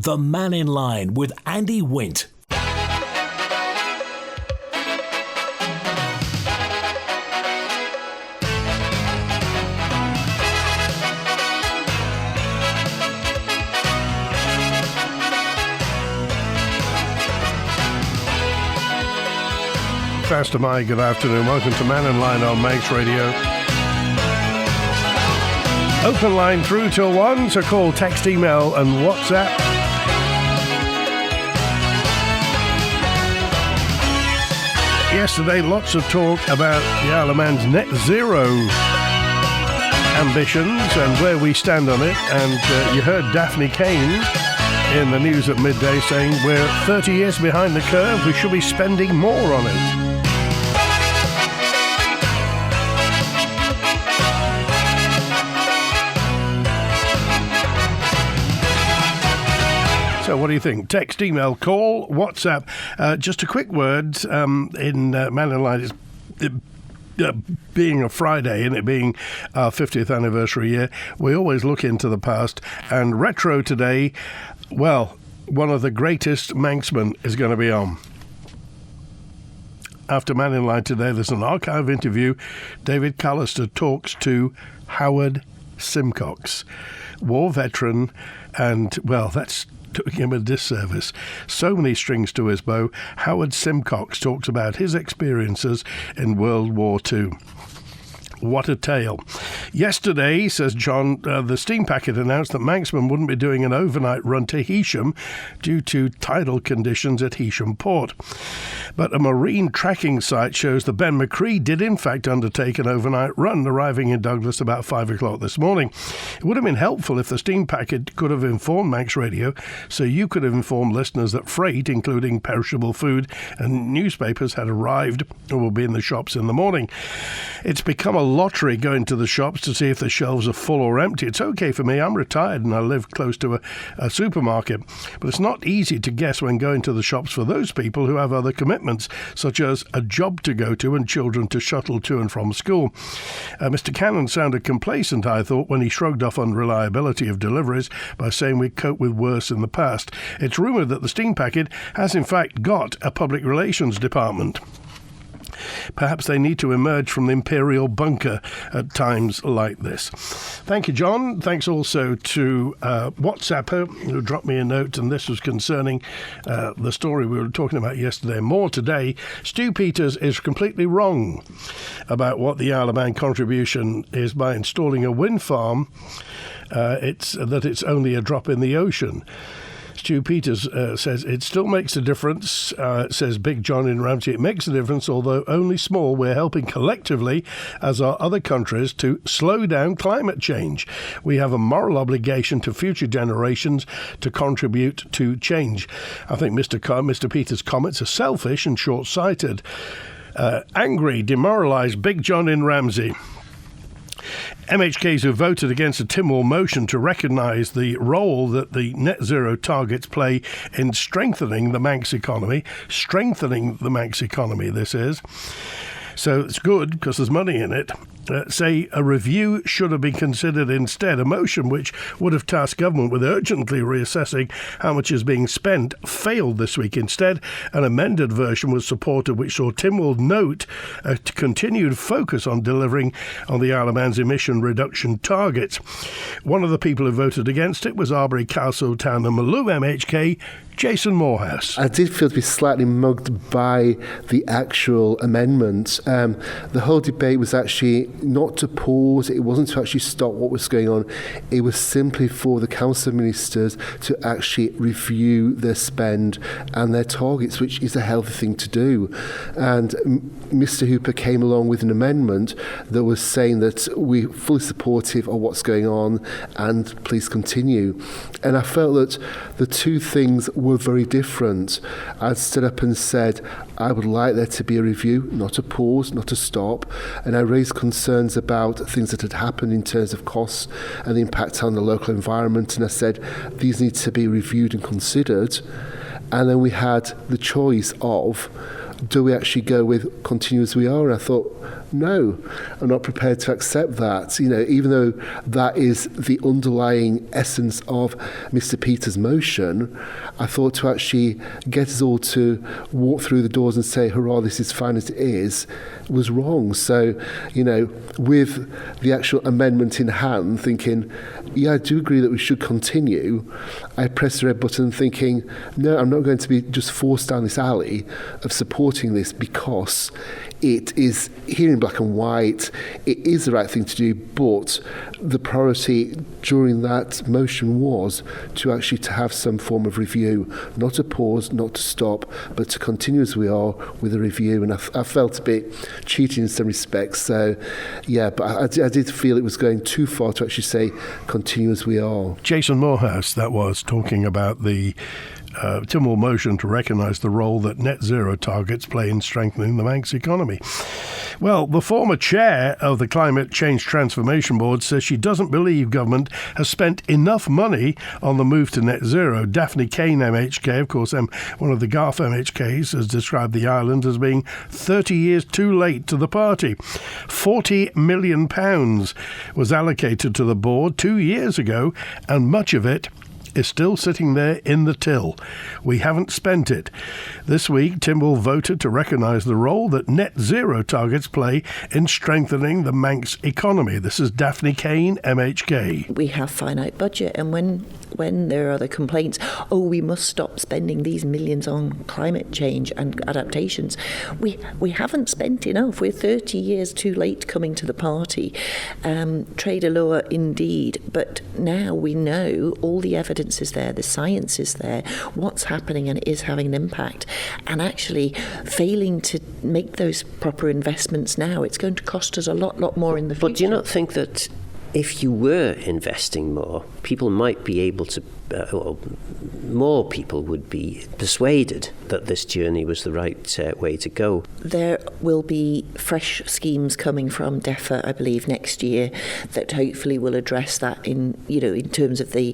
The Mannin Line with Andy Wint. Faster my good afternoon. Welcome to Mannin Line on My Chree Radio. Open line through till 1, so call, text, email and WhatsApp. Yesterday, lots of talk about the Isle of Man's net zero ambitions and where we stand on it. And you heard Daphne Kane in the news at midday saying we're 30 years behind the curve, we should be spending more on it. So what do you think? Text, email, call, WhatsApp. Just a quick word in Mannin Line. Being a Friday and it being our 50th anniversary year, we always look into the past. And retro today, well, one of the greatest Manxmen is going to be on. After Mannin Line today, there's an archive interview. David Callister talks to Howard Simcocks, war veteran, and, well, that's doing him a disservice. So many strings to his bow. Howard Simcocks talks about his experiences in World War II. What a tale. Yesterday, says John, the steam packet announced that Manxman wouldn't be doing an overnight run to Heysham due to tidal conditions at Heysham Port. But a marine tracking site shows the My Chree did in fact undertake an overnight run, arriving in Douglas about 5 o'clock this morning. It would have been helpful if the steam packet could have informed Manx Radio, so you could have informed listeners that freight, including perishable food and newspapers, had arrived and will be in the shops in the morning. It's become a lottery going to the shops to see if the shelves are full or empty. It's okay for me. I'm retired and I live close to a supermarket. But it's not easy to guess when going to the shops for those people who have other commitments, such as a job to go to and children to shuttle to and from school. Mr. Cannon sounded complacent, I thought, when he shrugged off unreliability of deliveries by saying we coped with worse in the past. It's rumoured that the steam packet has in fact got a public relations department. Perhaps they need to emerge from the imperial bunker at times like this. Thank you, John. Thanks also to WhatsApper who dropped me a note, and this was concerning the story we were talking about yesterday. More today. Stu Peters is completely wrong about what the Isle of Man contribution is by installing a wind farm. It's only a drop in the ocean. Stu Peters says it still makes a difference, says Big John in Ramsey. It makes a difference, although only small. We're helping collectively, as are other countries, to slow down climate change. We have a moral obligation to future generations to contribute to change. I think Mr. Peters' comments are selfish and short-sighted. Angry, demoralised Big John in Ramsey. MHKs who voted against a Tynwald motion to recognise the role that the net zero targets play in strengthening the Manx economy, this is. So it's good because there's money in it. Say a review should have been considered instead. A motion which would have tasked government with urgently reassessing how much is being spent failed this week. Instead, an amended version was supported which saw Tynwald note a continued focus on delivering on the Isle of Man's emission reduction targets. One of the people who voted against it was Arbury Castle Town and Maloo MHK, Jason Morehouse. I did feel to be slightly mugged by the actual amendment. The whole debate was actually not to pause, it wasn't to actually stop what was going on, it was simply for the Council of Ministers to actually review their spend and their targets, which is a healthy thing to do. And Mr. Hooper came along with an amendment that was saying that we're fully supportive of what's going on and please continue. And I felt that the two things were very different. I stood up and said, I would like there to be a review, not a pause, not a stop. And I raised concerns about things that had happened in terms of costs and the impact on the local environment. And I said, these need to be reviewed and considered. And then we had the choice of, do we actually go with continue as we are? And I thought, no, I'm not prepared to accept that. Even though that is the underlying essence of Mr. Peters' motion, I thought to actually get us all to walk through the doors and say, hurrah, this is fine as it is, was wrong. So, with the actual amendment in hand, thinking, yeah, I do agree that we should continue, I pressed the red button thinking, no, I'm not going to be just forced down this alley of supporting this because it is here in black and white, it is the right thing to do, but the priority during that motion was to have some form of review, not to pause, not to stop, but to continue as we are with a review. And I felt a bit cheating in some respects. So, yeah, but I did feel it was going too far to actually say continue as we are. Jason Morehouse, that was, talking about the Tynwald motion to recognise the role that net zero targets play in strengthening the Manx economy. Well, the former chair of the Climate Change Transformation Board says she doesn't believe government has spent enough money on the move to net zero. Daphne Kane MHK, of course, one of the Garth MHKs, has described the island as being 30 years too late to the party. £40 million was allocated to the board 2 years ago, and much of it is still sitting there in the till. We haven't spent it. This week, Tynwald voted to recognise the role that net zero targets play in strengthening the Manx economy. This is Daphne Kane, MHK. We have finite budget, and when there are the complaints, we must stop spending these millions on climate change and adaptations, we haven't spent enough. We're 30 years too late coming to the party. Trade law indeed, but now we know all the evidence is there, the science is there, what's happening, and it is having an impact. And actually failing to make those proper investments now, it's going to cost us a lot more in the future. But do you not think that if you were investing more, people might be able to, or more people would be persuaded that this journey was the right way to go? There will be fresh schemes coming from DEFRA, I believe, next year that hopefully will address that in terms of a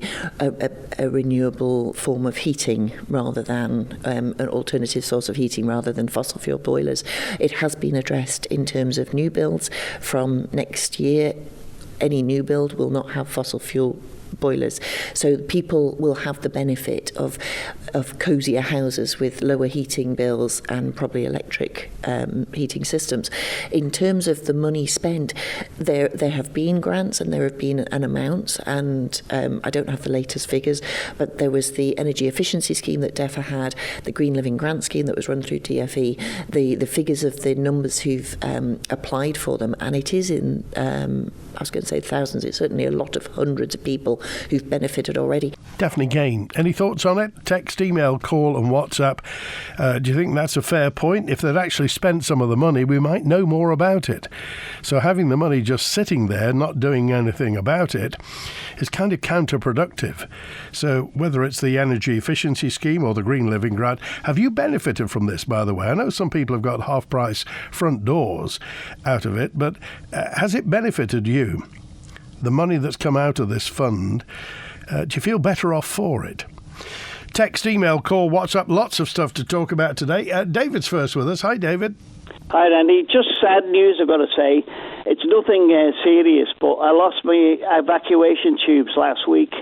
renewable form of heating rather than an alternative source of heating rather than fossil fuel boilers. It has been addressed in terms of new builds from next year. Any new build will not have fossil fuel boilers, so people will have the benefit of cosier houses with lower heating bills and probably electric heating systems. In terms of the money spent, there have been grants and there have been an amount, and I don't have the latest figures, but there was the energy efficiency scheme that DEFRA had, the Green Living Grant scheme that was run through TFE, the figures of the numbers who've applied for them, and it is in I was going to say thousands, it's certainly a lot of hundreds of people who've benefited already. Daphne Kane, any thoughts on it? Text, email, call and WhatsApp. Do you think that's a fair point? If they'd actually spent some of the money, we might know more about it. So having the money just sitting there, not doing anything about it, is kind of counterproductive. So whether it's the energy efficiency scheme or the Green Living Grant, have you benefited from this, by the way? I know some people have got half-price front doors out of it, but has it benefited you? The money that's come out of this fund, do you feel better off for it? Text, email, call, WhatsApp, lots of stuff to talk about today. David's first with us. Hi, David. Hi, Andy. Just sad news, I've got to say. It's nothing serious, but I lost my evacuation tubes last week,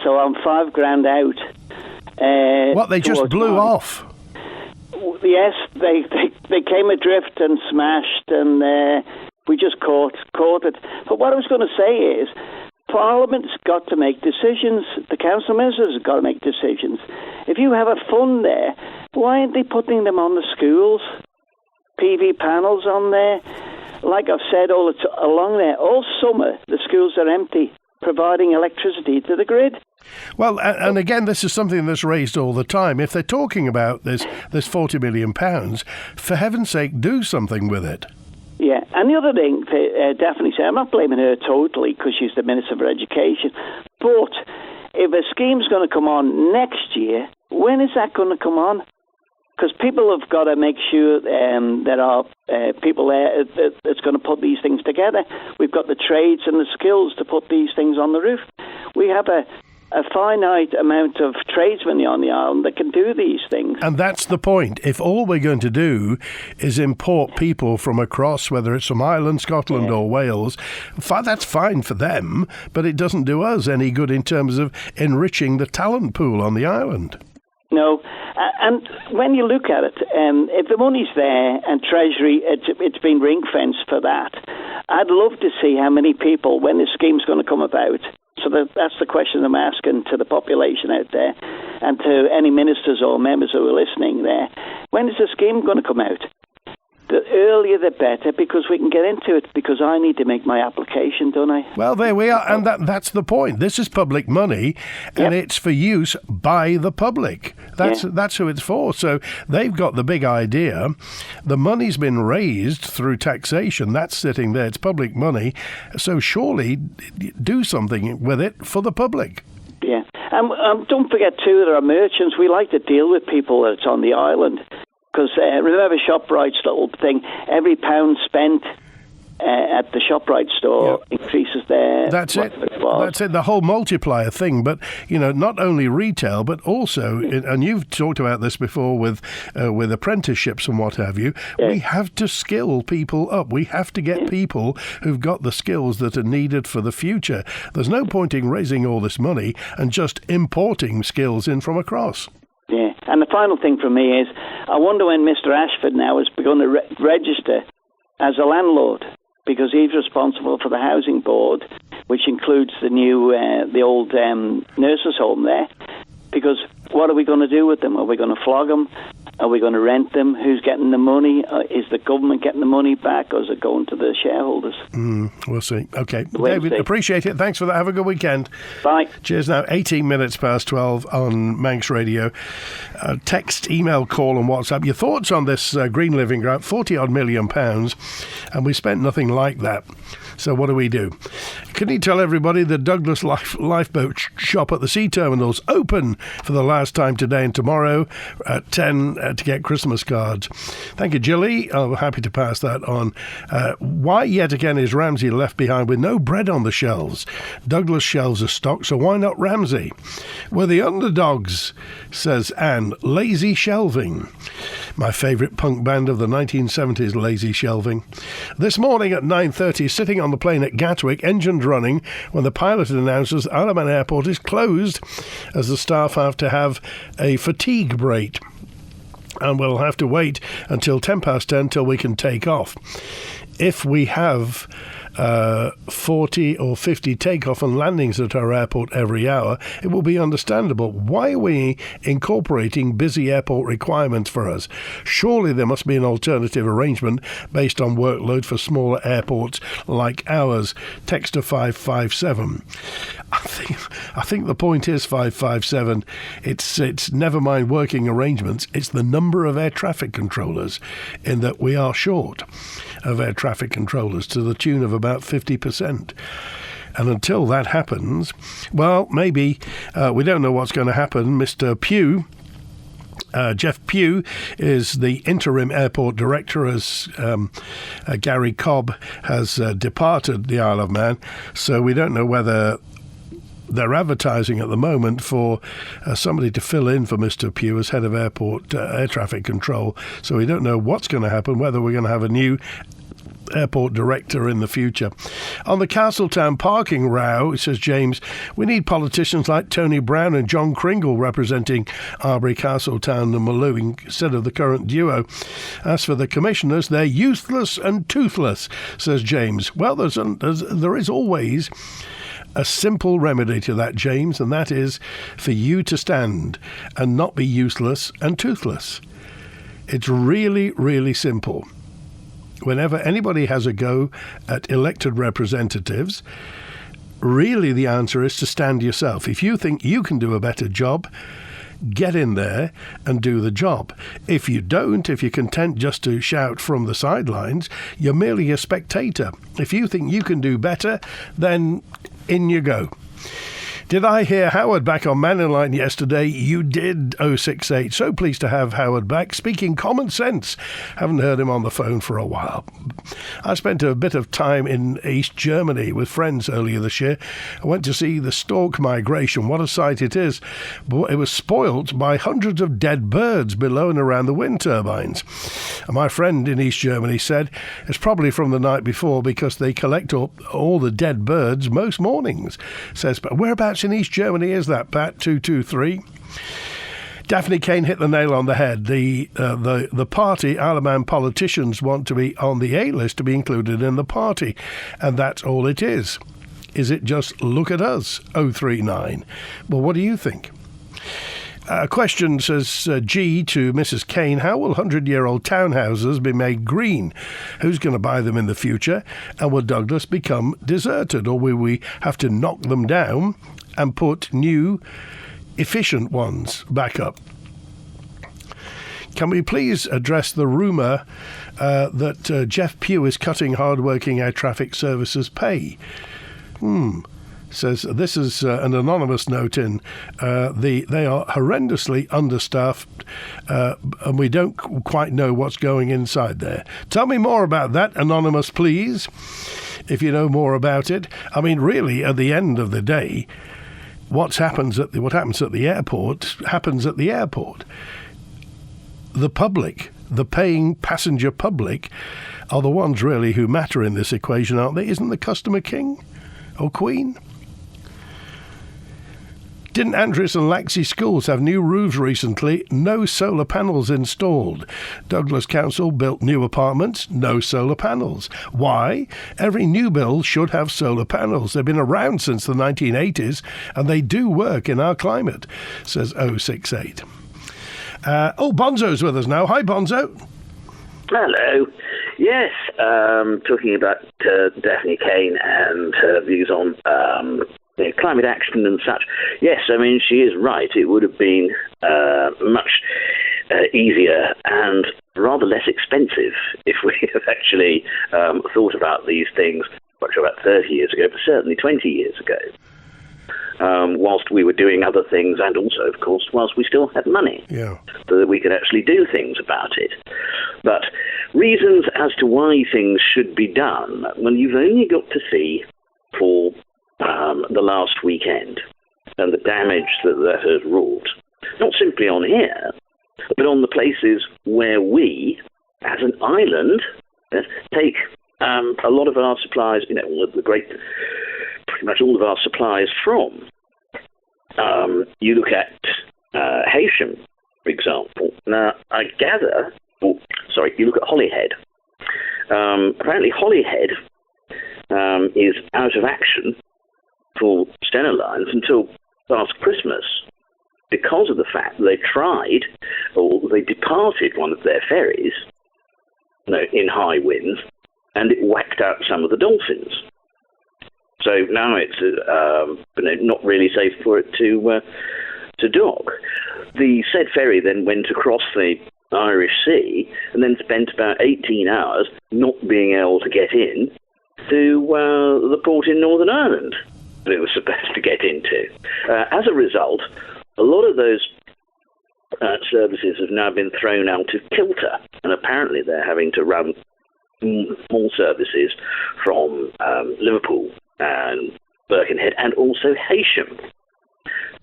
so I'm $5,000 out. What, they just blew off? Yes, they came adrift and smashed, and we just caught it. But what I was going to say is, Parliament's got to make decisions. The council ministers have got to make decisions. If you have a fund there, why aren't they putting them on the schools? PV panels on there? Like I've said along there, all summer the schools are empty, providing electricity to the grid. Well, and again, this is something that's raised all the time. If they're talking about this £40 million, for heaven's sake, do something with it. Yeah, and the other thing, definitely say, I'm not blaming her totally because she's the Minister for Education, but if a scheme's going to come on next year, when is that going to come on? Because people have got to make sure there are people there that's going to put these things together. We've got the trades and the skills to put these things on the roof. We have a a finite amount of tradesmen on the island that can do these things. And that's the point. If all we're going to do is import people from across, whether it's from Ireland, Scotland or Wales, that's fine for them, but it doesn't do us any good in terms of enriching the talent pool on the island. No, and when you look at it, if the money's there and Treasury, it's been ring-fenced for that, I'd love to see how many people, when this scheme's going to come about. So that's the question I'm asking to the population out there and to any ministers or members who are listening there. When is the scheme going to come out? The earlier the better, because we can get into it, because I need to make my application, don't I? Well, there we are, and that's the point. This is public money, and it's for use by the public. That's who it's for. So they've got the big idea. The money's been raised through taxation. That's sitting there. It's public money. So surely do something with it for the public. Yeah. Don't forget, too, there are merchants. We like to deal with people that's on the island. Because remember ShopRite's little thing, every pound spent at the ShopRite store increases their... That's it. That's it, the whole multiplier thing. But, not only retail, but also, and you've talked about this before with apprenticeships and what have you, we have to skill people up. We have to get people who've got the skills that are needed for the future. There's no point in raising all this money and just importing skills in from across. Yeah, and the final thing from me is, I wonder when Mr. Ashford now has begun to register as a landlord, because he's responsible for the housing board, which includes the old nurses' home there. Because what are we going to do with them? Are we going to flog them? Are we going to rent them? Who's getting the money? Is the government getting the money back, or is it going to the shareholders? We'll see. Okay. David, appreciate it. Thanks for that. Have a good weekend. Bye. Cheers now. 18 minutes past 12 on Manx Radio. Text, email, call and WhatsApp. Your thoughts on this Green Living Grant, £40-odd million, and we spent nothing like that. So what do we do? Can you tell everybody the Douglas lifeboat shop at the sea terminals open for the last time today and tomorrow at 10 to get Christmas cards? Thank you, Jilly. I'm happy to pass that on. Why yet again is Ramsey left behind with no bread on the shelves? Douglas shelves are stocked, so why not Ramsey? We're the underdogs, says Anne. Lazy Shelving. My favourite punk band of the 1970s, Lazy Shelving. This morning at 9:30, sitting on the plane at Gatwick, engines running, when the pilot announces Isle of Man Airport is closed as the staff have to have a fatigue break. And we'll have to wait until 10:10 till we can take off. If we have 40 or 50 takeoff and landings at our airport every hour, it will be understandable. Why are we incorporating busy airport requirements for us? Surely there must be an alternative arrangement based on workload for smaller airports like ours. Texter 557. I think the point is 557. It's never mind working arrangements. It's the number of air traffic controllers, in that we are short of air traffic controllers to the tune of about 50%. And until that happens, well, maybe we don't know what's going to happen. Mr. Pugh, Jeff Pugh, is the interim airport director as Gary Cobb has departed the Isle of Man. So we don't know whether they're advertising at the moment for somebody to fill in for Mr. Pugh as head of airport air traffic control. So we don't know what's going to happen, whether we're going to have a new airport director in the future. On the Castletown parking row, says James, we need politicians like Tony Brown and John Kringle representing Arbury, Castletown and Malou instead of the current duo. As for the commissioners, they're useless and toothless, says James. Well, there is always a simple remedy to that, James, and that is for you to stand and not be useless and toothless. It's really, really simple. Whenever anybody has a go at elected representatives, really the answer is to stand yourself. If you think you can do a better job, get in there and do the job. If you don't, if you're content just to shout from the sidelines, you're merely a spectator. If you think you can do better, then in you go. Did I hear Howard back on Mannin Line yesterday? You did, 068. So pleased to have Howard back, speaking common sense. Haven't heard him on the phone for a while. I spent a bit of time in East Germany with friends earlier this year. I went to see the stork migration. What a sight it is. But it was spoilt by hundreds of dead birds below and around the wind turbines. And my friend in East Germany said it's probably from the night before because they collect up all the dead birds most mornings. Says, but whereabouts in East Germany is that, Pat? 223. Daphne Kane hit the nail on the head. The party, Isle of Man politicians want to be on the A-list to be included in the party. And that's all it is. Is it just look at us, 039? Well, what do you think? A question, says G to Mrs. Kane, how will 100-year-old townhouses be made green? Who's going to buy them in the future? And will Douglas become deserted? Or will we have to knock them down and put new, efficient ones back up? Can we please address the rumour that Jeff Pugh is cutting hard-working air traffic services pay? Says this is an anonymous note in. They are horrendously understaffed, and we don't quite know what's going inside there. Tell me more about that, anonymous, please, if you know more about it. I mean, really, at the end of the day, what happens at the airport happens at the airport. The public, the paying passenger public, are the ones really who matter in this equation, aren't they? Isn't the customer king or queen? Didn't Andrews and Laxey schools have new roofs recently? No solar panels installed. Douglas Council built new apartments, no solar panels. Why? Every new build should have solar panels. They've been around since the 1980s, and they do work in our climate, says 068. Bonzo's with us now. Hi, Bonzo. Hello. Yes, talking about Daphne Kane and her views on climate action and such. Yes, I mean, she is right. It would have been much easier and rather less expensive if we have actually thought about these things, not sure about 30 years ago, but certainly 20 years ago, whilst we were doing other things, and also, of course, whilst we still had money, so that we could actually do things about it. But reasons as to why things should be done, well, you've only got to see for the last weekend and the damage that has wrought, not simply on here, but on the places where we, as an island, take a lot of our supplies, pretty much all of our supplies from. You look at Heysham, for example. Now, I gather, you look at Holyhead. Apparently Holyhead is out of action for Stena Lines until last Christmas because of the fact they tried, or they departed one of their ferries in high winds, and it whacked out some of the dolphins. So now it's not really safe for it to dock. The said ferry then went across the Irish Sea and then spent about 18 hours not being able to get in to the port in Northern Ireland that it was supposed to get into. As a result, a lot of those services have now been thrown out of kilter, and apparently they're having to run more services from Liverpool and Birkenhead and also Heysham.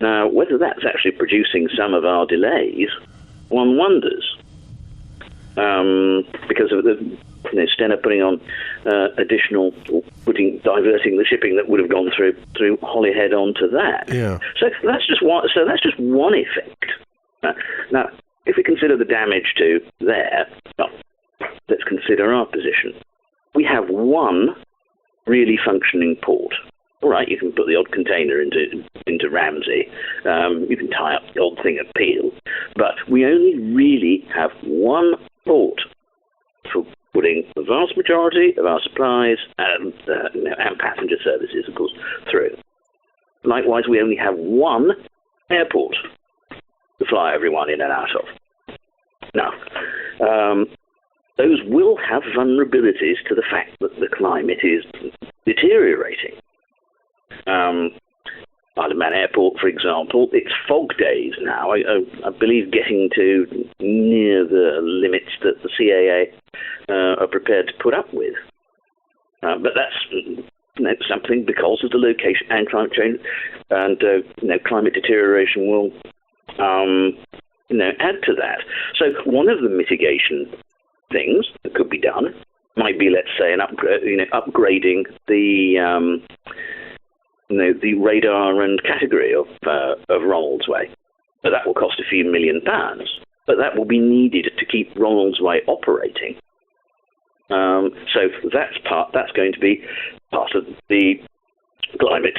Now, whether that's actually producing some of our delays, one wonders. Because of the Stena putting on additional, or diverting the shipping that would have gone through Holyhead onto that. Yeah. So that's just one effect. Now, if we consider the damage to there, let's consider our position. We have one really functioning port. All right, you can put the odd container into Ramsey. You can tie up the odd thing at Peel. But we only really have one port for putting the vast majority of our supplies and passenger services, of course, through. Likewise, we only have one airport to fly everyone in and out of. Now, those will have vulnerabilities to the fact that the climate is deteriorating. Isle of Man Airport, for example, it's fog days now. I believe getting to near the limits that the CAA are prepared to put up with. But that's something because of the location and climate change, and climate deterioration will add to that. So one of the mitigation things that could be done might be, let's say, upgrading the radar and category of Ronaldsway. But that will cost a few £1 million, but that will be needed to keep Ronaldsway operating. So that's going to be part of the climate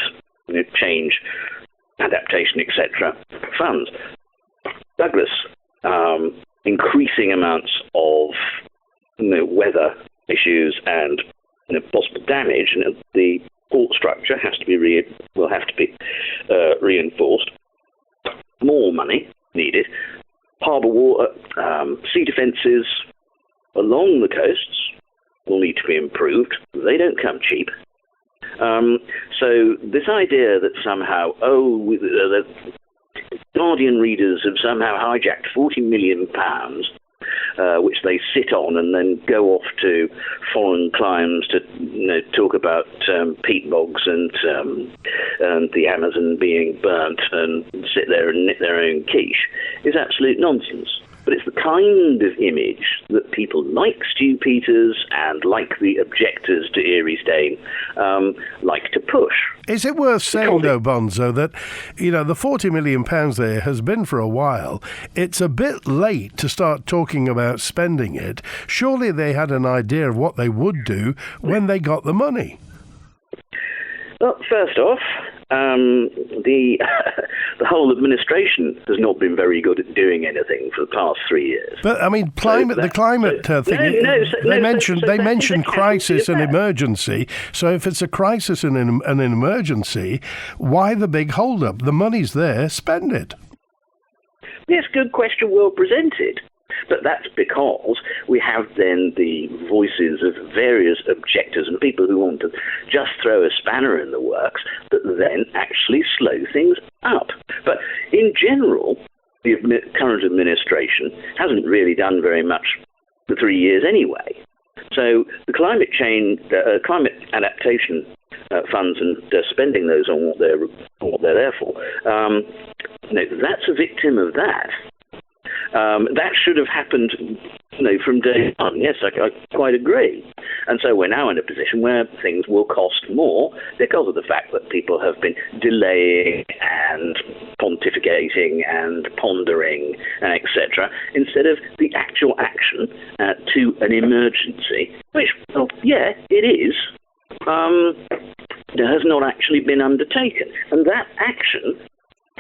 change, adaptation, etc. funds. Douglas, increasing amounts of weather issues and possible damage, the port structure will have to be reinforced. More money needed. Harbour water, sea defences along the coasts will need to be improved. They don't come cheap. So this idea that somehow, the Guardian readers have somehow hijacked £40 million, which they sit on and then go off to foreign climes to talk about peat bogs and the Amazon being burnt and sit there and knit their own quiche, is absolute nonsense. But it's the kind of image that people like Stu Peters and like the objectors to Erie Stain like to push. Is it worth saying, though, Bonzo, that, the £40 million there has been for a while. It's a bit late to start talking about spending it. Surely they had an idea of what they would do when they got the money. Well, first off, the whole administration has not been very good at doing anything for the past 3 years. But I mean, the climate thing. They mentioned crisis and emergency. So if it's a crisis and an emergency, why the big hold-up? The money's there. Spend it. Yes, good question, well presented. But that's because we have then the voices of various objectors and people who want to just throw a spanner in the works that then actually slow things up. But in general, the current administration hasn't really done very much for 3 years anyway. So the climate change, climate adaptation funds and spending those on what they're there for, that's a victim of that. That should have happened, from day one. Yes, I quite agree. And so we're now in a position where things will cost more because of the fact that people have been delaying and pontificating and pondering, etc., instead of the actual action to an emergency, which, it is, has not actually been undertaken. And that action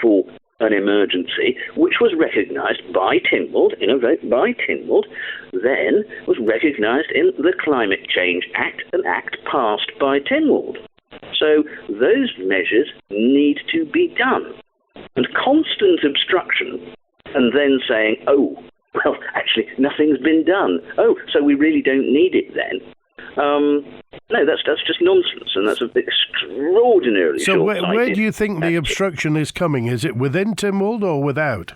for an emergency, which was recognised by Tynwald, in a vote by Tynwald, then was recognised in the Climate Change Act, an act passed by Tynwald. So those measures need to be done. And constant obstruction, and then saying, actually, nothing's been done. So we really don't need it then. No, that's just nonsense, and that's extraordinarily short-sighted. So where do you think the obstruction is coming? Is it within Tynwald or without?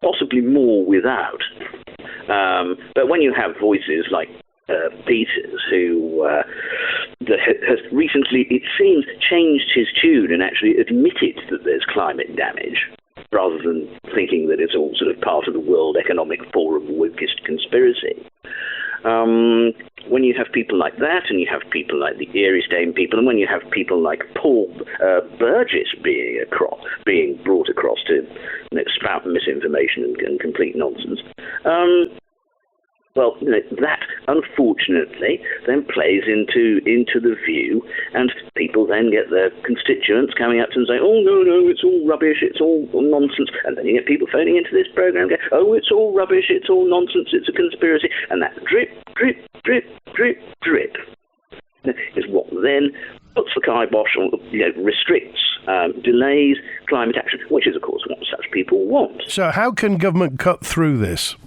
Possibly more without. But when you have voices like Peters, who has recently, it seems, changed his tune and actually admitted that there's climate damage, rather than thinking that it's all sort of part of the World Economic Forum wokist conspiracy. When you have people like that, and you have people like the Erie Stain people, and when you have people like Paul Burgess being brought across to spout misinformation and complete nonsense, that unfortunately then plays into the view, and people then get their constituents coming up to them and saying, no, it's all rubbish, it's all nonsense, and then you get people phoning into this programme going, it's all rubbish, it's all nonsense, it's a conspiracy, and that drip, drip, drip, drip, drip is what then puts the kibosh on, restricts, delays climate action, which is of course what such people want. So how can government cut through this?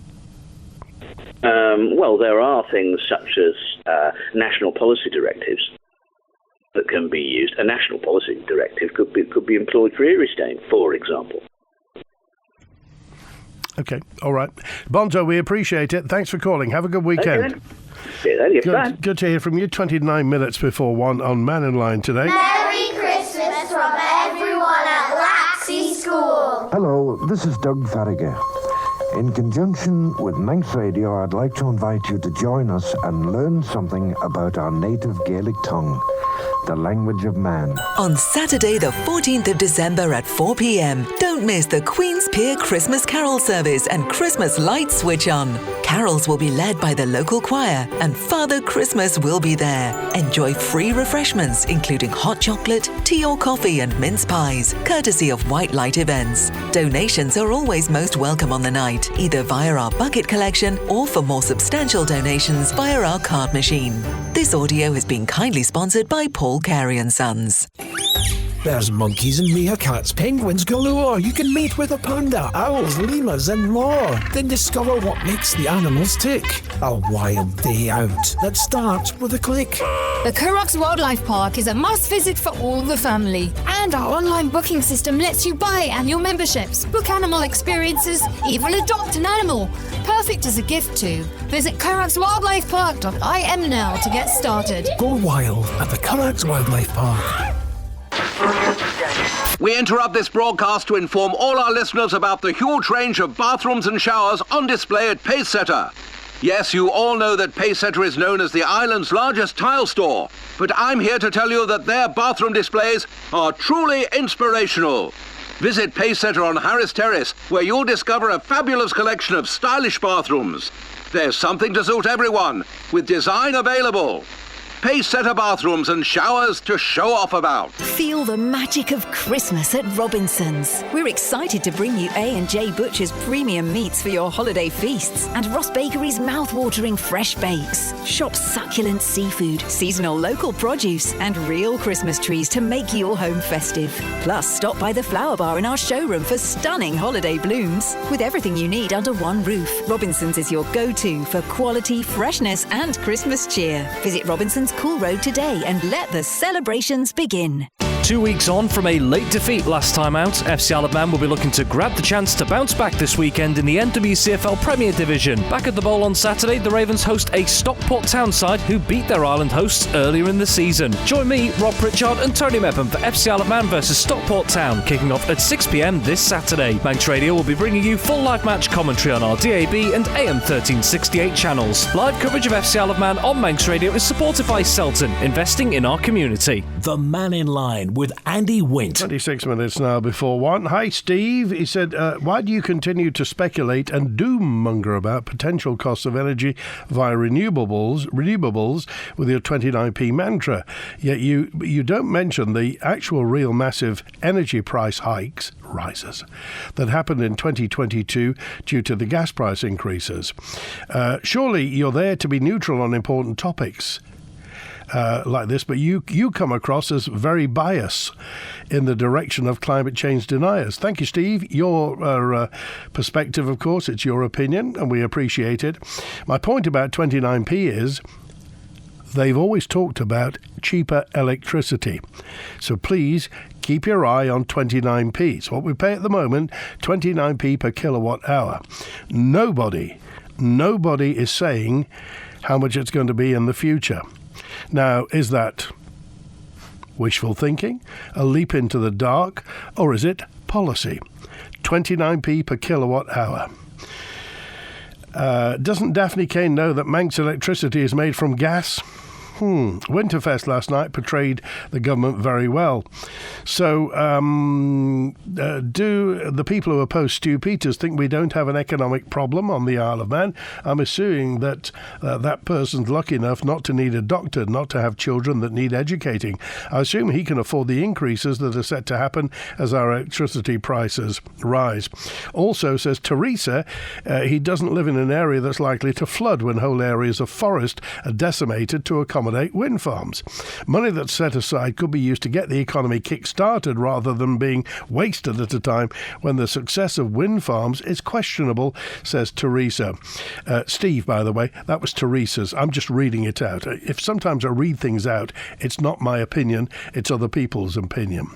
There are things such as national policy directives that can be used. A national policy directive could be employed for Eristain, for example. Okay, all right. Bonzo, we appreciate it. Thanks for calling. Have a good weekend. Okay. See you then. Good to hear from you. 29 minutes before 1 on Mannin Line today. Merry Christmas from everyone at Laxey School. Hello, this is Doug Farragher. In conjunction with Manx Radio, I'd like to invite you to join us and learn something about our native Gaelic tongue, the language of man. On Saturday, the 14th of December at 4 p.m, don't miss the Queen's Pier Christmas Carol service and Christmas light switch on. Carols will be led by the local choir and Father Christmas will be there. Enjoy free refreshments, including hot chocolate, tea or coffee and mince pies, courtesy of White Light Events. Donations are always most welcome on the night, either via our bucket collection or for more substantial donations via our card machine. This audio has been kindly sponsored by Paul Carey & Sons. There's monkeys and meerkats, penguins galore. You can meet with a panda, owls, lemurs and more. Then discover what makes the animals tick. A wild day out that starts with a click. The Currachs Wildlife Park is a must visit for all the family. And our online booking system lets you buy annual memberships, book animal experiences, even adopt an animal. Perfect as a gift too. Visit currachswildlifepark.im now to get started. Go wild at the Currachs Wildlife Park. We interrupt this broadcast to inform all our listeners about the huge range of bathrooms and showers on display at Pacesetter. Yes, you all know that Pacesetter is known as the island's largest tile store, but I'm here to tell you that their bathroom displays are truly inspirational. Visit Pacesetter on Harris Terrace, where you'll discover a fabulous collection of stylish bathrooms. There's something to suit everyone, with design available. Pacesetter bathrooms and showers to show off about. Feel the magic of Christmas at Robinson's. We're excited to bring you A&J Butcher's premium meats for your holiday feasts and Ross Bakery's mouth-watering fresh bakes. Shop succulent seafood, seasonal local produce and real Christmas trees to make your home festive. Plus, stop by the Flower Bar in our showroom for stunning holiday blooms. With everything you need under one roof, Robinson's is your go-to for quality, freshness and Christmas cheer. Visit Robinson's Cool Road today and let the celebrations begin. 2 weeks on from a late defeat last time out, FC Isle of Man will be looking to grab the chance to bounce back this weekend in the NWCFL Premier Division. Back at the Bowl on Saturday, the Ravens host a Stockport Town side who beat their Island hosts earlier in the season. Join me, Rob Pritchard and Tony Mepham for FC Isle of Man versus Stockport Town, kicking off at 6 p.m. this Saturday. Manx Radio will be bringing you full live match commentary on our DAB and AM 1368 channels. Live coverage of FC Isle of Man on Manx Radio is supported by Selton, investing in our community. The Mannin Line with Andy Wint. 26 minutes now before 1. Hi, Steve. He said, why do you continue to speculate and doom-monger about potential costs of energy via renewables with your 29p mantra? Yet you don't mention the actual real massive energy price rises that happened in 2022 due to the gas price increases. Surely you're there to be neutral on important topics like this, but you come across as very biased in the direction of climate change deniers. Thank you, Steve. Your perspective, of course, it's your opinion, and we appreciate it. My point about 29p is they've always talked about cheaper electricity. So please keep your eye on 29p. So what we pay at the moment, 29p per kilowatt hour. Nobody is saying how much it's going to be in the future. Now, is that wishful thinking, a leap into the dark, or is it policy? 29p per kilowatt hour. Doesn't Daphne Kane know that Manx electricity is made from gas? Winterfest last night portrayed the government very well. So do the people who oppose Stu Peters think we don't have an economic problem on the Isle of Man? I'm assuming that that person's lucky enough not to need a doctor, not to have children that need educating. I assume he can afford the increases that are set to happen as our electricity prices rise. Also, says Teresa, he doesn't live in an area that's likely to flood when whole areas of forest are decimated to accommodate accommodate wind farms. Money that's set aside could be used to get the economy kick-started rather than being wasted at a time when the success of wind farms is questionable, says Teresa. Steve, by the way, that was Teresa's. I'm just reading it out. If sometimes I read things out, it's not my opinion, it's other people's opinion.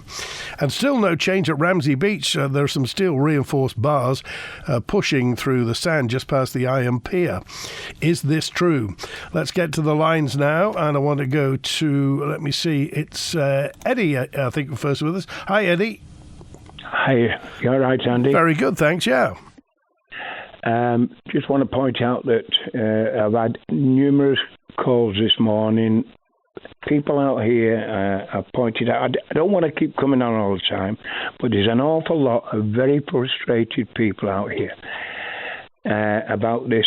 And still no change at Ramsey Beach. There are some steel reinforced bars pushing through the sand just past the Iron Pier. Is this true? Let's get to the lines now, and I want to go to, let me see, it's Eddie, I think, first with us. Hi, Eddie. Hi, you all right, Andy? Very good, thanks, yeah. Just want to point out that I've had numerous calls this morning. People out here have pointed out, I don't want to keep coming on all the time, but there's an awful lot of very frustrated people out here about this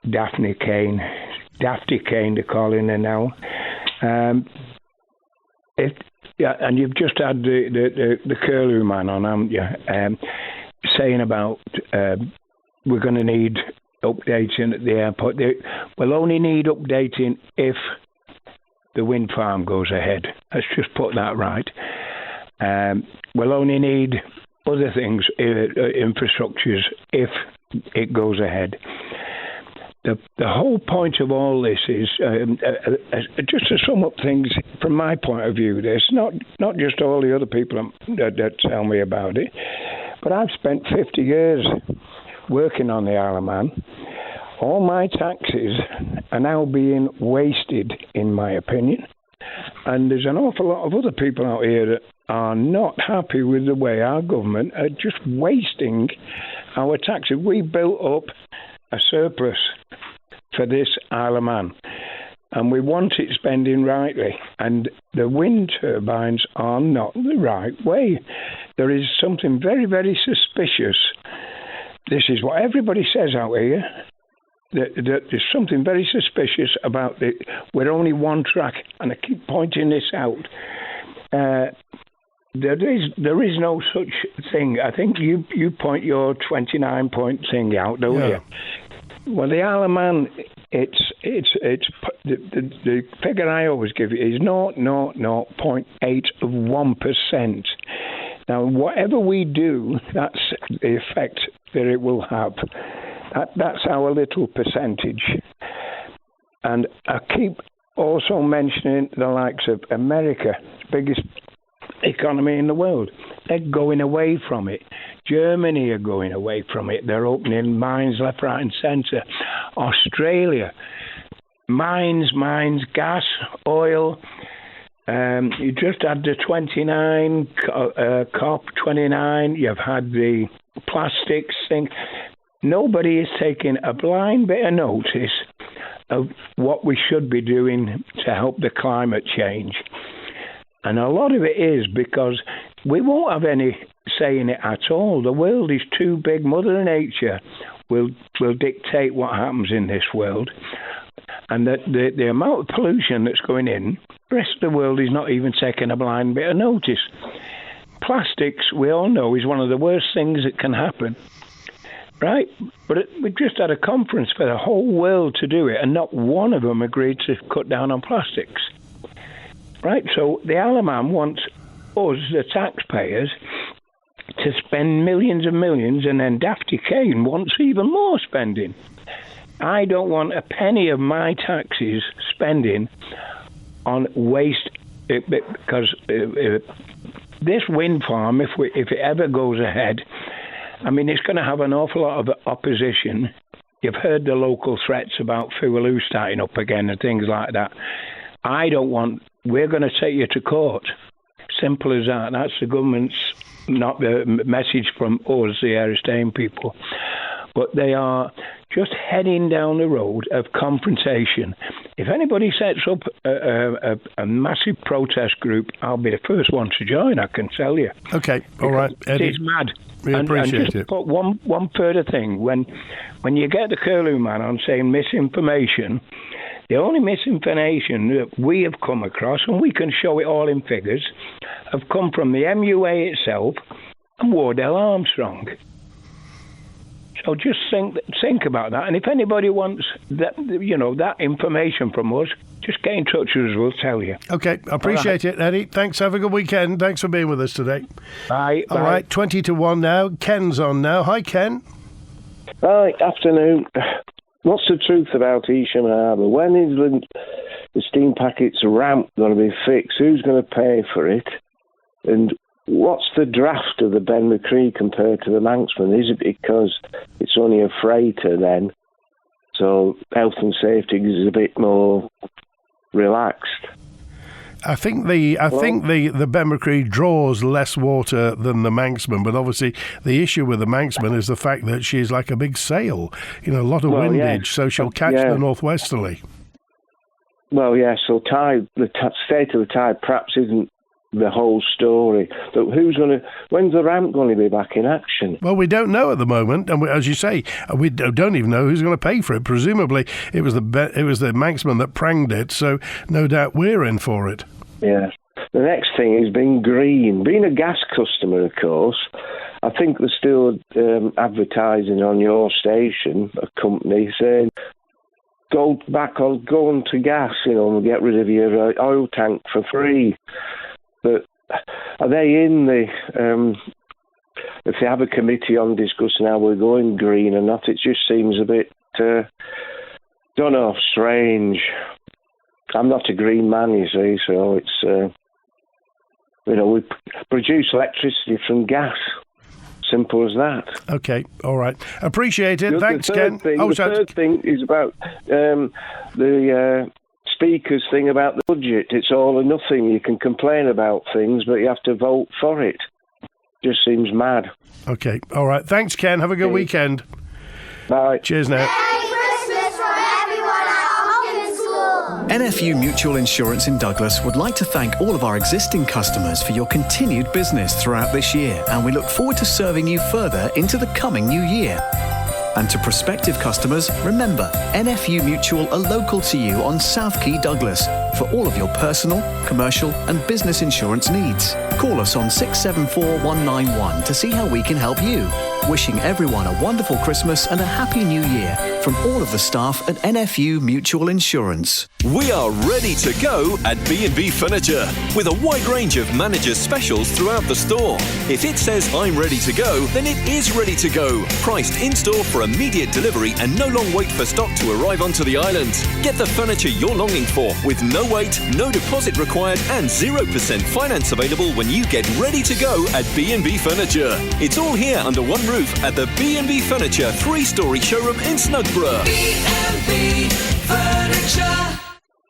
Dafty Kane, they're calling her now. And you've just had the curlew man on, haven't you? Saying about we're going to need updating at the airport. We'll only need updating if the wind farm goes ahead. Let's just put that right. We'll only need other things, infrastructures, if it goes ahead. The whole point of all this is, just to sum up things from my point of view, this, not just all the other people that tell me about it, but I've spent 50 years working on the Isle of Man. All my taxes are now being wasted, in my opinion. And there's an awful lot of other people out here that are not happy with the way our government are just wasting our taxes. We built up a surplus for this Isle of Man, and we want it spending rightly. And the wind turbines are not the right way. There is something very, very suspicious. This is what everybody says out here. That there's something very suspicious about it. We're only one track, and I keep pointing this out. There is no such thing. I think you point your 29-point thing out, don't you? Well, the Isle of Man, it's the figure I always give you is 0.8 of 1%. Now, whatever we do, that's the effect that it will have. That's our little percentage. And I keep also mentioning the likes of America, the biggest economy in the world. They're going away from it. Germany are going away from it. They're opening mines left, right and centre. Australia, mines, gas, oil. You just had the 29, COP29. You've had the plastics thing. Nobody is taking a blind bit of notice of what we should be doing to help the climate change. And a lot of it is because we won't have any say in it at all. The world is too big. Mother Nature will dictate what happens in this world. And the amount of pollution that's going in, the rest of the world is not even taking a blind bit of notice. Plastics, we all know, is one of the worst things that can happen. Right? But we just had a conference for the whole world to do it, and not one of them agreed to cut down on plastics. Right? So the Isle of Man wants us, the taxpayers, to spend millions and millions, and then Dafty Kane wants even more spending. I don't want a penny of my taxes spending on waste, because this wind farm, if it ever goes ahead, I mean, it's going to have an awful lot of opposition. You've heard the local threats about Fualoo starting up again and things like that. We're going to take you to court. Simple as that. That's the government's, not the message from us, the Eristane people. But they are just heading down the road of confrontation. If anybody sets up a massive protest group, I'll be the first one to join, I can tell you. Okay, all right, Eddie. It's mad. We appreciate and just it. Put one further thing. When you get the curlew man on saying misinformation, the only misinformation that we have come across, and we can show it all in figures, have come from the MUA itself and Wardell Armstrong. So just think about that. And if anybody wants that information from us, just get in touch with us, we'll tell you. Okay, I appreciate it, Eddie. Thanks, have a good weekend. Thanks for being with us today. Bye. All right, 20 to 1 now. Ken's on now. Hi, Ken. Hi, afternoon. What's the truth about Heysham Harbour? When is the steam packets ramp going to be fixed? Who's going to pay for it? And what's the draft of the My Chree compared to the Manxman? Is it because it's only a freighter then? So health and safety is a bit more relaxed. I think the My Chree draws less water than the Manxman, but obviously the issue with the Manxman is the fact that she's like a big sail, a lot of windage, so she'll catch the northwesterly. Well, yeah, so the state of the tide perhaps isn't the whole story. But when's the ramp going to be back in action? Well, we don't know at the moment, and as you say, we don't even know who's going to pay for it. Presumably, it was the Manxman that pranged it, so no doubt we're in for it. Yeah. The next thing is being green. Being a gas customer, of course, I think they're still advertising on your station, a company, saying, go on to gas, and get rid of your oil tank for free. But are they in if they have a committee on discussing how we're going green or not, it just seems a bit, strange. I'm not a green man, you see, so it's, we produce electricity from gas. Simple as that. Okay, all right. Appreciate it. Thanks, Ken. The third thing is about the Speaker's thing about the budget. It's all or nothing. You can complain about things, but you have to vote for it. Just seems mad. Okay, all right. Thanks, Ken. Have a good weekend. Bye. Cheers now. NFU Mutual Insurance in Douglas would like to thank all of our existing customers for your continued business throughout this year, and we look forward to serving you further into the coming new year. And to prospective customers, remember, NFU Mutual are local to you on South Quay, Douglas, for all of your personal, commercial and business insurance needs. Call us on 674 191 to see how we can help you. Wishing everyone a wonderful Christmas and a happy new year from all of the staff at NFU Mutual Insurance. We are ready to go at B&B Furniture with a wide range of manager's specials throughout the store. If it says I'm ready to go, then it is ready to go. Priced in-store for immediate delivery and no long wait for stock to arrive onto the island. Get the furniture you're longing for with no wait, no deposit required and 0% finance available when you get ready to go at B&B Furniture. It's all here under one roof at the B&B Furniture 3-story showroom in Snugborough. B&B Furniture.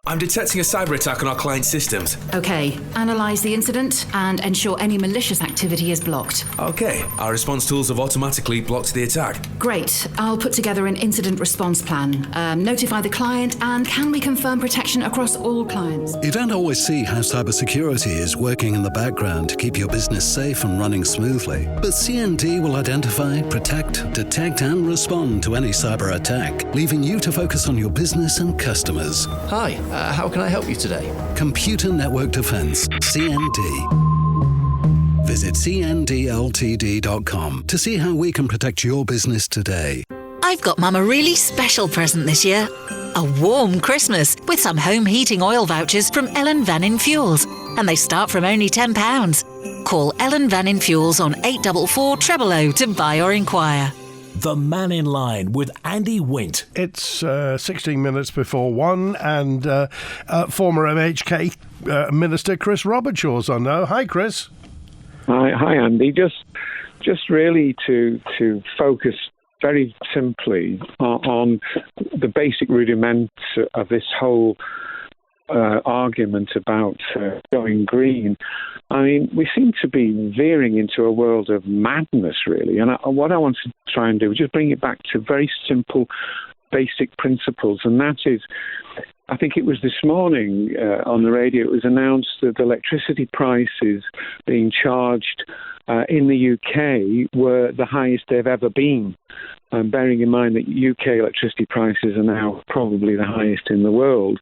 I'm detecting a cyber attack on our client's systems. Okay, analyse the incident and ensure any malicious activity is blocked. Okay, our response tools have automatically blocked the attack. Great, I'll put together an incident response plan. Notify the client, and can we confirm protection across all clients? You don't always see how cybersecurity is working in the background to keep your business safe and running smoothly. But CND will identify, protect, detect and respond to any cyber attack, leaving you to focus on your business and customers. Hi. How can I help you today? Computer Network Defense, CND. Visit cndltd.com to see how we can protect your business today. I've got Mum a really special present this year. A warm Christmas with some home heating oil vouchers from Ellen Vannin Fuels. And they start from only £10. Call Ellen Vannin Fuels on 844 000 to buy or inquire. The Mannin Line with Andy Wint. It's 16 minutes before 1, and former MHK Minister Chris Robertshaw's on now. Hi, Chris. Hi, Andy. Just really to focus very simply on the basic rudiments of this whole argument about going green. I mean, we seem to be veering into a world of madness, really. And what I want to try and do is just bring it back to very simple, basic principles. And that is, I think it was this morning on the radio, it was announced that electricity prices being charged in the UK were the highest they've ever been. Bearing in mind that UK electricity prices are now probably the highest in the world.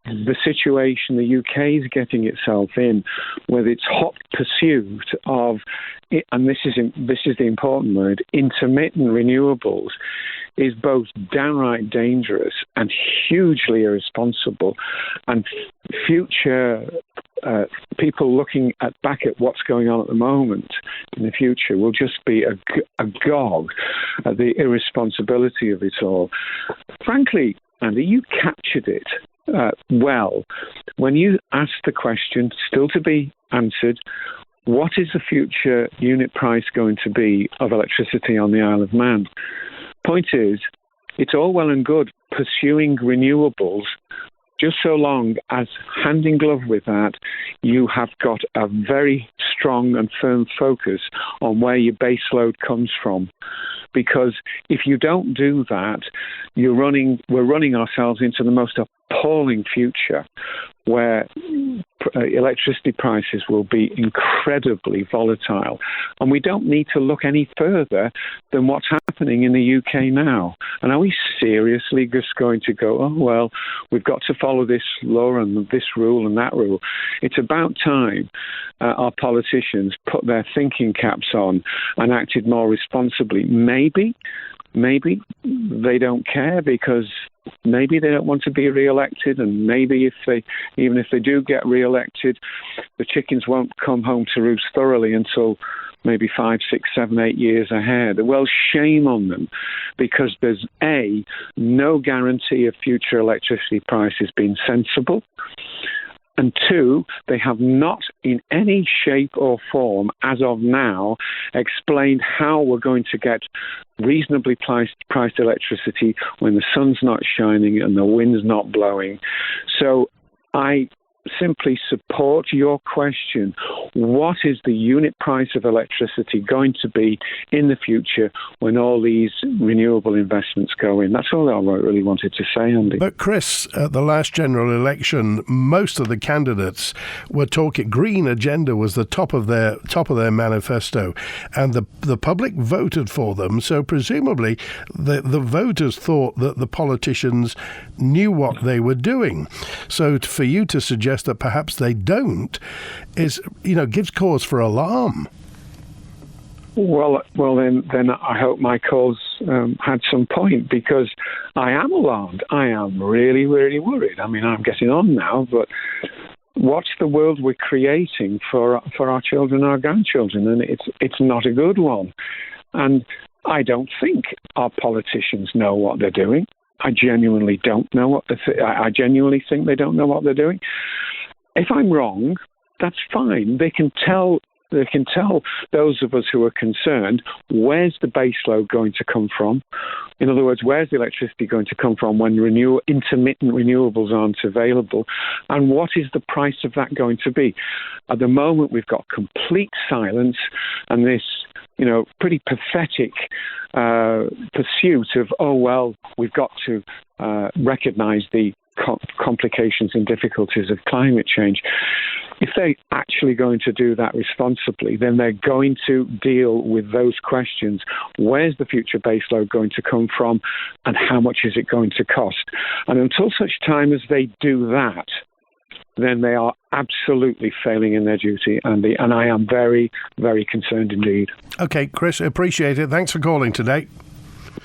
The situation the UK is getting itself in, with its hot pursuit of, and this is the important word, intermittent renewables, is both downright dangerous and hugely irresponsible, and future people looking back at what's going on at the moment in the future will just be agog at the irresponsibility of it all. Frankly, Andy, you captured it well when you asked the question, still to be answered, what is the future unit price going to be of electricity on the Isle of Man? Point is, it's all well and good pursuing renewables, just so long as, hand in glove with that, you have got a very strong and firm focus on where your base load comes from. Because if you don't do that, we're running ourselves into the most appalling future where electricity prices will be incredibly volatile. And we don't need to look any further than what's happening in the UK now. And are we seriously just going to go, oh, well, we've got to follow this law and this rule and that rule? It's about time our politicians put their thinking caps on and acted more responsibly. Maybe they don't care because maybe they don't want to be re-elected, and maybe even if they do get re-elected, the chickens won't come home to roost thoroughly until maybe 5, 6, 7, 8 years ahead. Well, shame on them, because there's no guarantee of future electricity prices being sensible. And 2, they have not in any shape or form, as of now, explained how we're going to get reasonably priced electricity when the sun's not shining and the wind's not blowing. So I simply support your question. What is the unit price of electricity going to be in the future when all these renewable investments go in? That's all I really wanted to say, Andy. But Chris, at the last general election, most of the candidates were talking. Green agenda was the top of their manifesto, and the public voted for them. So presumably, the voters thought that the politicians knew what they were doing. So for you to suggest that perhaps they don't gives cause for alarm. Well, then I hope my cause had some point, because I am alarmed. I am really, really worried. I mean, I'm getting on now, but what's the world we're creating for our children, our grandchildren? And it's not a good one. And I don't think our politicians know what they're doing. I genuinely don't know what I genuinely think they don't know what they're doing. If I'm wrong, that's fine. They can tell those of us who are concerned, where's the base load going to come from? In other words, where's the electricity going to come from when intermittent renewables aren't available? And what is the price of that going to be? At the moment, we've got complete silence and this, pretty pathetic pursuit of, oh, well, we've got to recognise the complications and difficulties of climate change. If they're actually going to do that responsibly, then they're going to deal with those questions. Where's the future baseload going to come from, and how much is it going to cost? And until such time as they do that, then they are absolutely failing in their duty, Andy, and I am very, very concerned indeed. Okay, Chris, appreciate it. Thanks for calling today.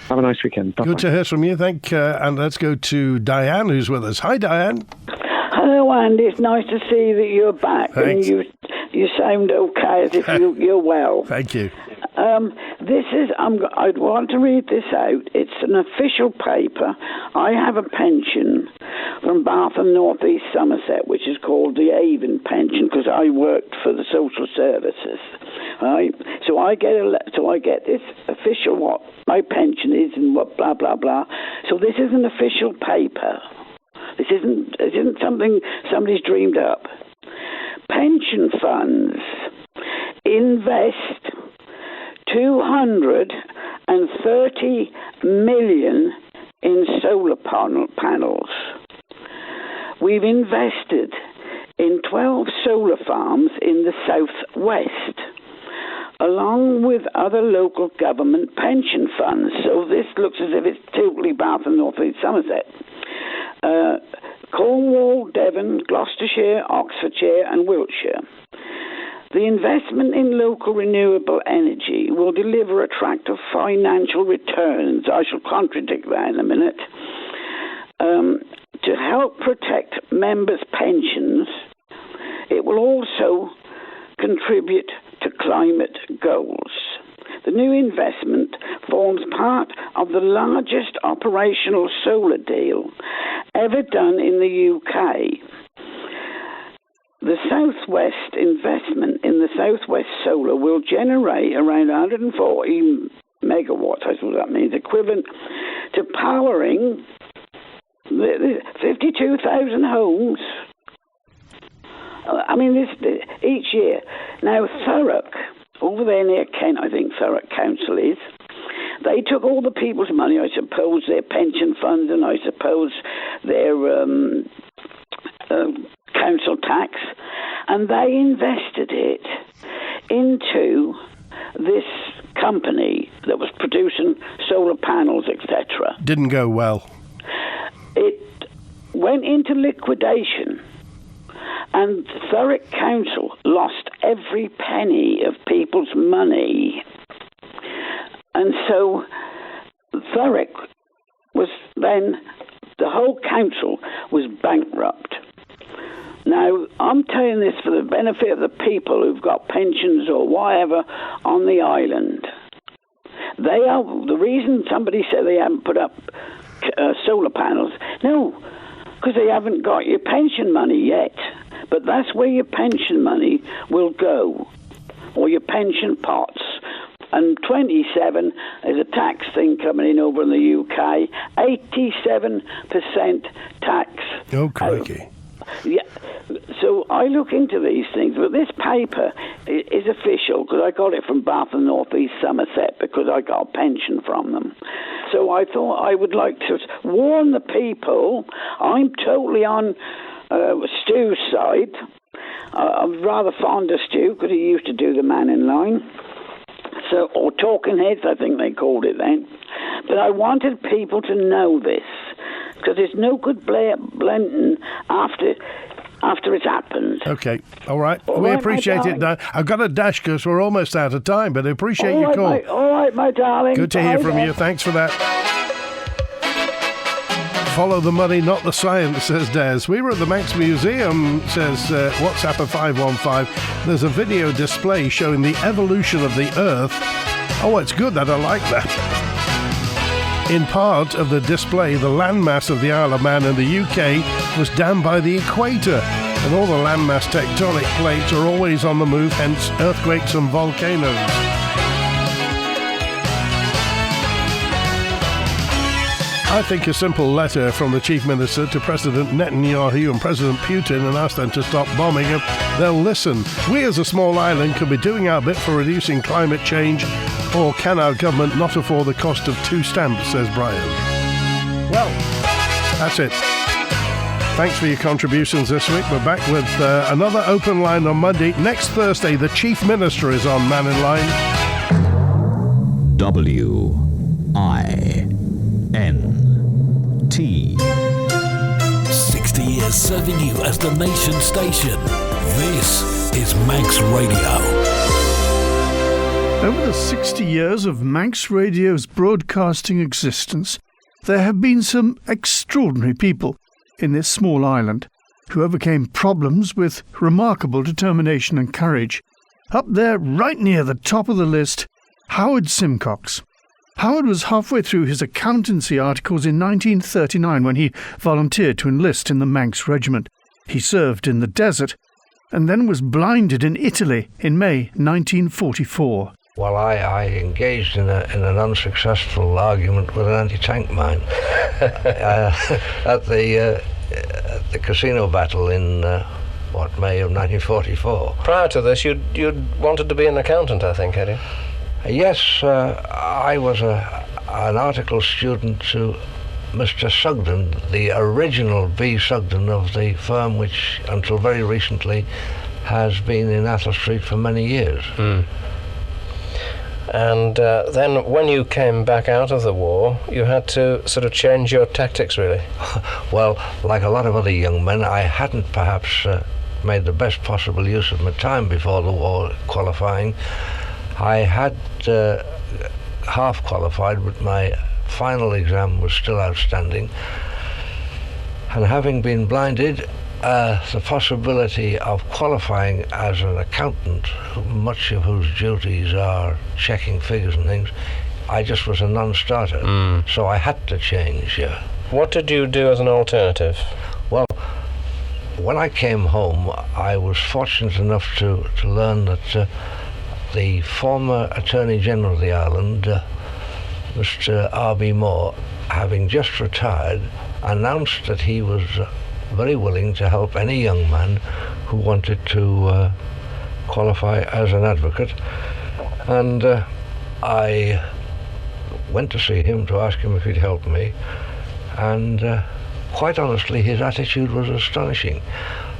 Have a nice weekend. Bye-bye. Good to hear from you. And let's go to Diane, who's with us. Hi, Diane. Hello, Andy. It's nice to see that you're back. Thanks. And you sound okay, as if you're well. Thank you. I'd want to read this out. It's an official paper. I have a pension from Bath and North East Somerset, which is called the Avon pension, because I worked for the social services. Right? So I get this official what my pension is and what blah blah blah. So this is an official paper. This isn't something somebody's dreamed up. Pension funds invest 230 million in solar panels. We've invested in 12 solar farms in the southwest, along with other local government pension funds. So this looks as if it's totally Bath and North East Somerset. Cornwall, Devon, Gloucestershire, Oxfordshire and Wiltshire. The investment in local renewable energy will deliver attractive financial returns. I shall contradict that in a minute. To help protect members' pensions, it will also contribute to climate goals. The new investment forms part of the largest operational solar deal ever done in the UK. The Southwest investment in the Southwest Solar will generate around 140 megawatts, I suppose that means, equivalent to powering 52,000 homes. I mean, this each year. Now, Thurrock, over there near Kent, I think Thurrock Council is, they took all the people's money, I suppose, their pension funds and I suppose their council tax, and they invested it into this company that was producing solar panels, etc. Didn't go well. It went into liquidation, and Thurrock Council lost every penny of people's money. And so Thurrock was then, the whole council was bankrupt. Now, I'm telling this for the benefit of the people who've got pensions or whatever on the island. They are the reason somebody said they haven't put up solar panels. No, because they haven't got your pension money yet. But that's where your pension money will go, or your pension pots. And 27 is a tax thing coming in over in the UK. 87% tax. Oh, crikey. Yeah. So I look into these things, but this paper is official because I got it from Bath and North East Somerset because I got a pension from them. So I thought I would like to warn the people. I'm totally on Stu's side. I'm rather fond of Stu because he used to do the Mannin Line. So, or Talking Heads, I think they called it then. But I wanted people to know this because there's no good blending after it's happened. Okay, all right. We appreciate it. I've got to dash because we're almost out of time, but I appreciate your call. All right, my darling. Good to hear from you. Thanks for that. Follow the money, not the science, says Des. We were at the Manx Museum, says WhatsApp of 515. There's a video display showing the evolution of the Earth. Oh, it's good that I like that. In part of the display, the landmass of the Isle of Man and the UK was down by the equator, and all the landmass tectonic plates are always on the move, hence earthquakes and volcanoes. I think a simple letter from the Chief Minister to President Netanyahu and President Putin and ask them to stop bombing them, they'll listen. We as a small island can be doing our bit for reducing climate change, or can our government not afford the cost of 2 stamps, says Brian. Well, that's it. Thanks for your contributions this week. We're back with another open line on Monday. Next Thursday, the Chief Minister is on Mannin Line. WINT. 60 years serving you as the nation station. This is Manx Radio. Over the 60 years of Manx Radio's broadcasting existence, there have been some extraordinary people in this small island who overcame problems with remarkable determination and courage. Up there, right near the top of the list, Howard Simcocks. Howard was halfway through his accountancy articles in 1939 when he volunteered to enlist in the Manx Regiment. He served in the desert and then was blinded in Italy in May 1944. Well, I engaged in an unsuccessful argument with an anti-tank mine at the casino battle in May of 1944. Prior to this, you'd wanted to be an accountant, I think, had you? Yes, I was an article student to Mr. Sugden, the original B. Sugden of the firm which, until very recently, has been in Athol Street for many years. Mm. And then when you came back out of the war, you had to sort of change your tactics, really. Well, like a lot of other young men, I hadn't perhaps made the best possible use of my time before the war qualifying. I had half qualified, but my final exam was still outstanding. And having been blinded, the possibility of qualifying as an accountant, much of whose duties are checking figures and things, I just was a non-starter. So I had to change. What did you do as an alternative? Well, when I came home, I was fortunate enough to learn that the former Attorney General of the island, Mr. R.B. Moore, having just retired, announced that he was very willing to help any young man who wanted to qualify as an advocate. And I went to see him to ask him if he'd help me, and quite honestly, his attitude was astonishing.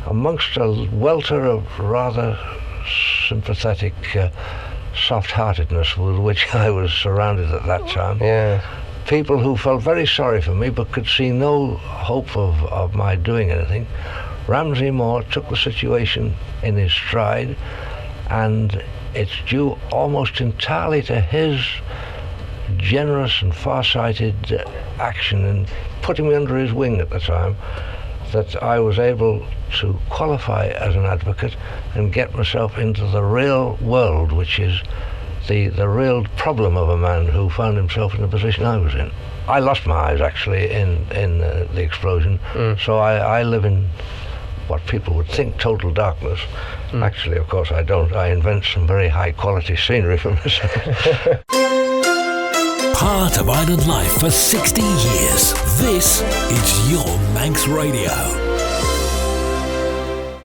Amongst a welter of rather sympathetic soft-heartedness with which I was surrounded at that time, people who felt very sorry for me but could see no hope of my doing anything, Ramsay Moore took the situation in his stride, and it's due almost entirely to his generous and far-sighted action in putting me under his wing at the time that I was able to qualify as an advocate and get myself into the real world, which is the real problem of a man who found himself in the position I was in. I lost my eyes actually in the explosion, so I live in what people would think total darkness. Actually, of course, I don't. I invent some very high quality scenery for myself. Part of island life for 60 years. This is your Manx Radio.